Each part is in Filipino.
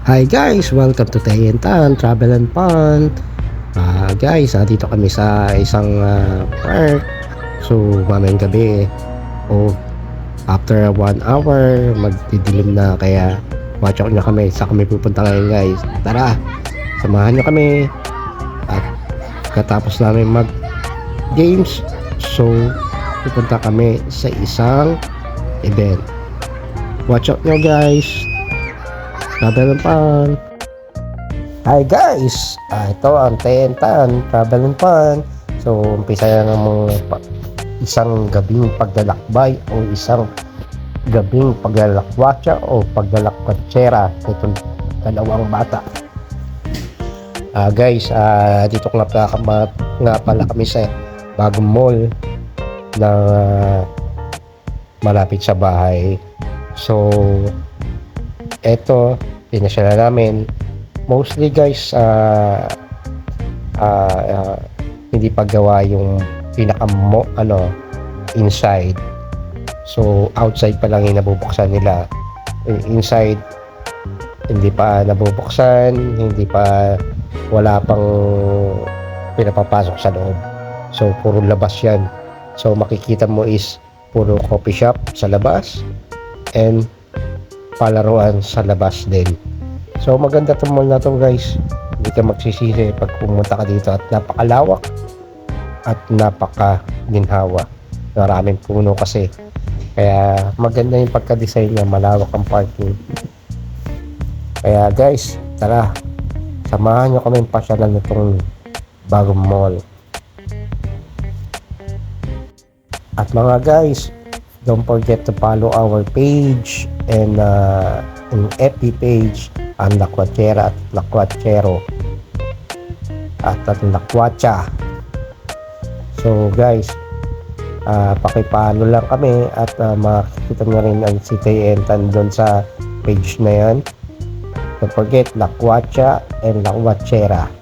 Hi guys! Welcome to Tay and Tan Travel and Fun. Guys, dito kami sa isang park. So, mamayang gabi after 1 hour, magdidilim na, kaya watch out nyo kami. Sa kami pupunta ngayon guys. Tara, samahan nyo kami. At katapos namin mag games, so pupunta kami sa isang event. Watch out nyo guys. Travel and Fun. Hi guys! Ito ang Tay and Tan Travel and Fun. So, umpisa na ng isang gabing paglalakbay o isang gabing paglalakwatsa o paglalakwatsera itong dalawang bata. Guys, dito nga pala kami sa bagong mall na malapit sa bahay. So, eto, pinasya namin. Mostly guys, hindi pa gawa yung inside. So, outside pa lang yung nabubuksan nila. Inside, hindi pa nabubuksan, wala pang pinapapasok sa loob. So, puro labas yan. So, makikita mo is puro coffee shop sa labas and palaruan sa labas din. So maganda itong mall na to guys. Hindi ka magsisisi pag pumunta ka dito, at napakalawak at napakaginhawa. Maraming puno kasi, kaya maganda yung pagka-design niya, malawak ang parking. Kaya guys, tara, samahan nyo kami pasyalan nitong bagong mall. At mga guys, don't forget to follow our page and FB page, ang Lakwatsera at Lakwatsero at Lakwatsa. So guys, pakipalo lang kami at makikita nyo rin ang si Tay and Tan doon sa page na yan. Don't forget Lakwatsa and Lakwatsera.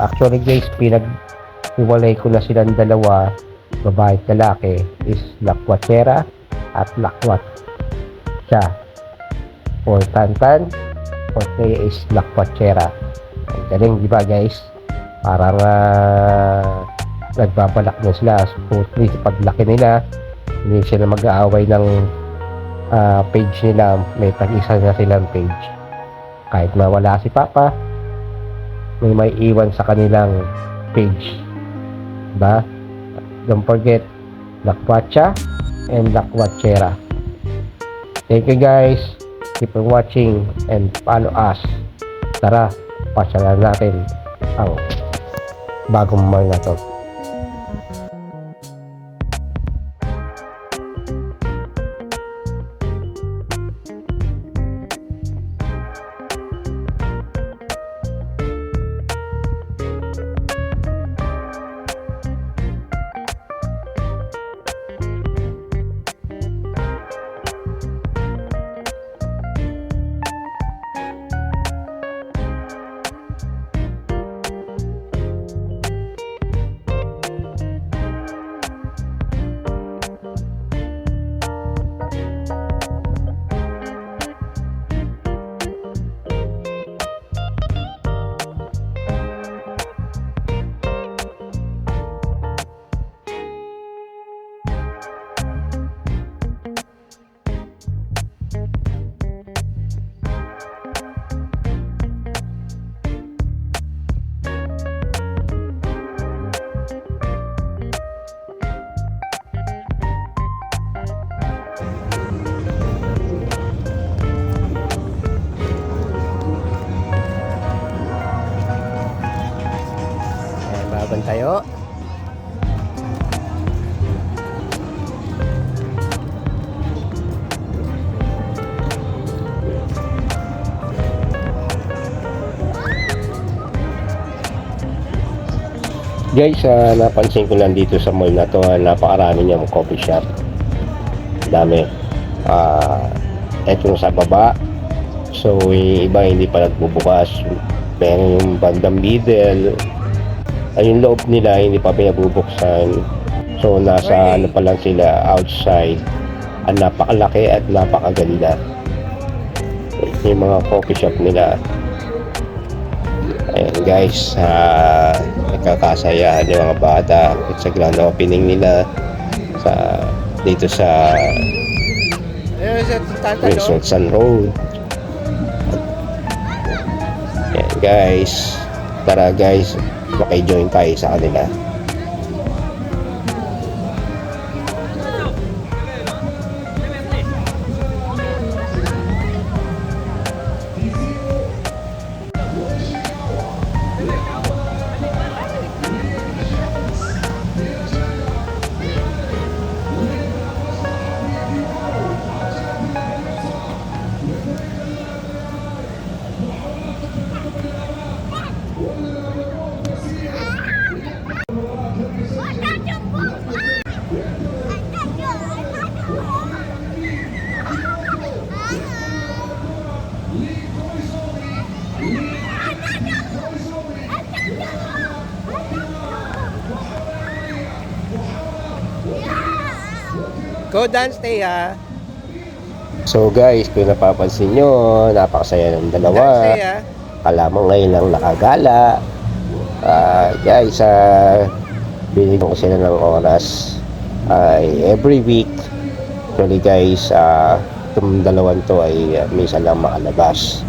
Actually guys, pinag-iwalay ko na silang dalawa, babae at lalaki, is Lakwatsera at Lakwatsa. For Tantan, for Tay is Lakwatsera. Ang galing, di ba guys? Parang nagbabalak na sila. Supposedly sa paglaki nila, hindi sila mag-aaway ng page nila. May tag-isa na silang page. Kahit mawala si Papa, may iwan sa kanilang page. Diba? Don't forget Lakwatsa and Lakwatsera. Thank you guys. Keep on watching and follow us. Tara, pasyalan natin ang bagong mall na to. Baban tayo. Guys, napansin ko lang dito sa mall na to, napakarami niyang coffee shop. Dami. Eto sa baba. So, iba hindi pa nagbubukas. Pero yung bandang middle, ay yung loob nila hindi pa pinabubuksan. So nasa pa lang sila outside. Ang napakalaki at napakaganda. yung mga coffee shop nila. Ayan guys, nagkakasayahan yung mga bata sa grand opening nila dito sa Wilson Road. Ayan guys, tara guys, makijoin tayo sa kanila. Go dance, Teya. So guys, kung napapansin nyo, napakasaya ng dalawa. Dance, Teya. Kala mo ngayon lang nakagala. Guys, binigyan ko sila ng oras every week. Actually guys, itong dalawang to ay minsan lang makalabas.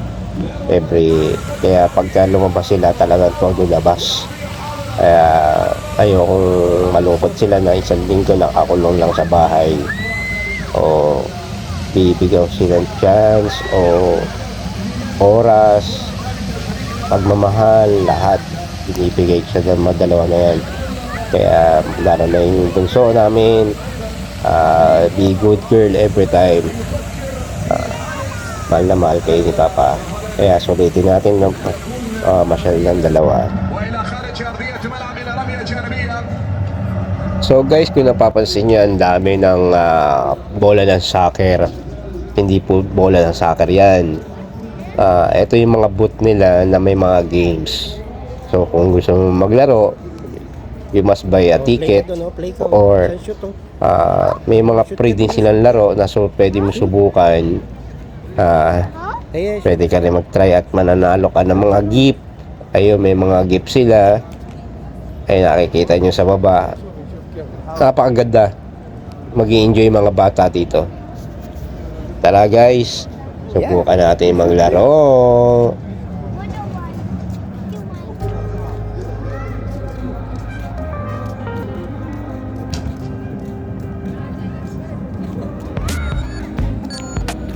Kaya pagka lumabas sila talagang to lumabas. Ayokong malungkot sila na isang linggo nakakulong lang sa bahay, o bibigyan sila ng chance o oras, pagmamahal, lahat binibigay sa dalawa na yan. Kaya lalo na yung bunso namin, be good girl every time. Mahal na mahal kayo ni Papa, kaya sulitin natin ng masyal ng dalawa. So guys, kung napapansin nyo, ang dami ng bola ng soccer. Hindi po bola ng soccer yan. Ito yung mga booth nila na may mga games. So kung gusto mo maglaro, you must buy a ticket, or may mga free din silang laro na so pwede mo subukan. Pwede ka rin mag-try at mananalo ka ng mga gift. Ayun, may mga gift sila. Ay, nakikita nyo sa baba. Napakaganda. Mag-i-enjoy mga bata dito. Tara guys, subukan natin maglaro.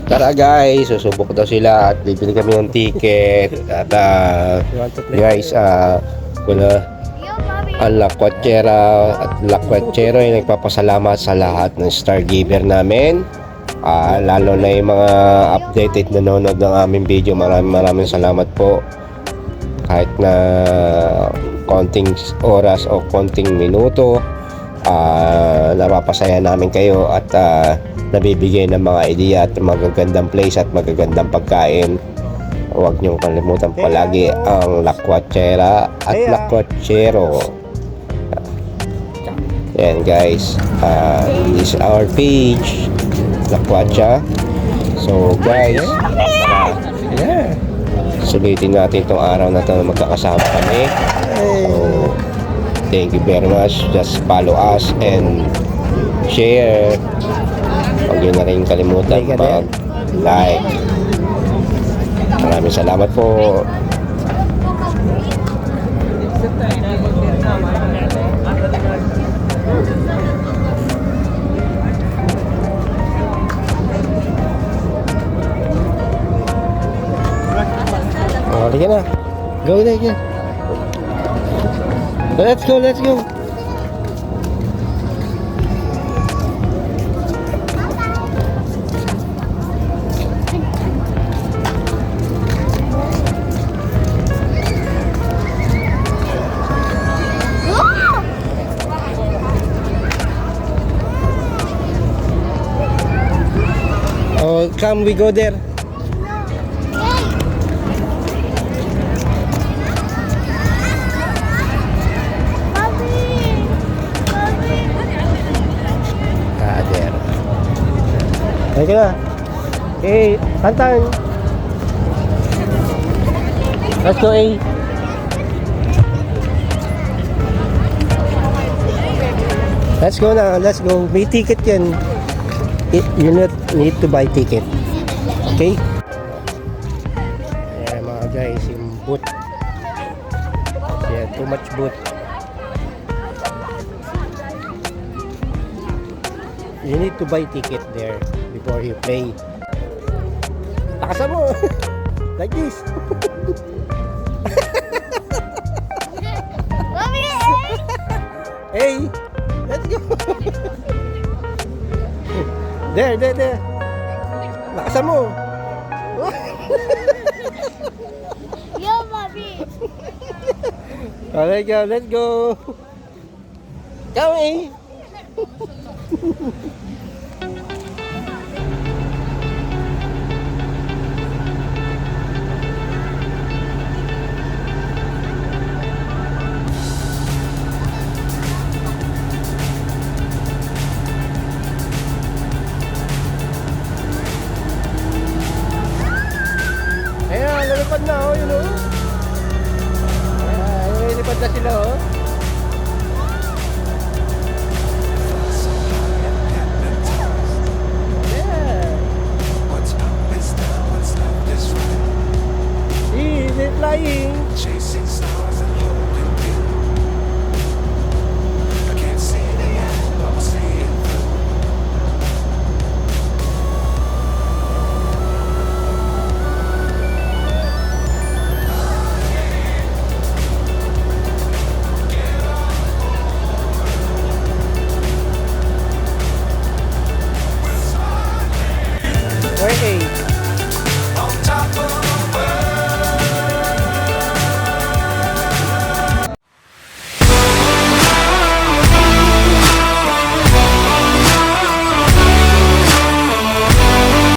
Tara guys, susubok daw sila at bibili kami ng ticket. At guys, wala ang Lakwachera at Lakwachero ay nagpapasalamat sa lahat ng star giver namin, lalo na yung mga updated nanonood ng aming video. Maraming salamat po. Kahit na konting oras o konting minuto, napapasaya namin kayo at nabibigay ng mga idea at magagandang place at magagandang pagkain. Huwag niyong kalimutan palagi ang Lakwachera at Lakwachero. Yan guys, this is our page, Lakwacha. So guys, sulitin natin itong araw na ito na magkakasama kami. So thank you very much. Just follow us and share. Huwag nyo na rin kalimutan mag-like. Maraming salamat po. Halika na. Go there again. Let's go, let's go. Oh, come, we go there. Halika na. Hey, Tantan. Let's go, A. Let's go na, let's go. May ticket yan. You need to buy ticket. Okay? Ayan mga guys, yung boot. Ayan, too much boot. You need to buy ticket there before you play. Takasan mo! Like this. Hey! Let's go! There. Lakasan mo! Yo, Bobby. Alright, go, let's go! Come eh! Ayan, lalipad na oh, yun oh. Ayan, lalipad na sila oh.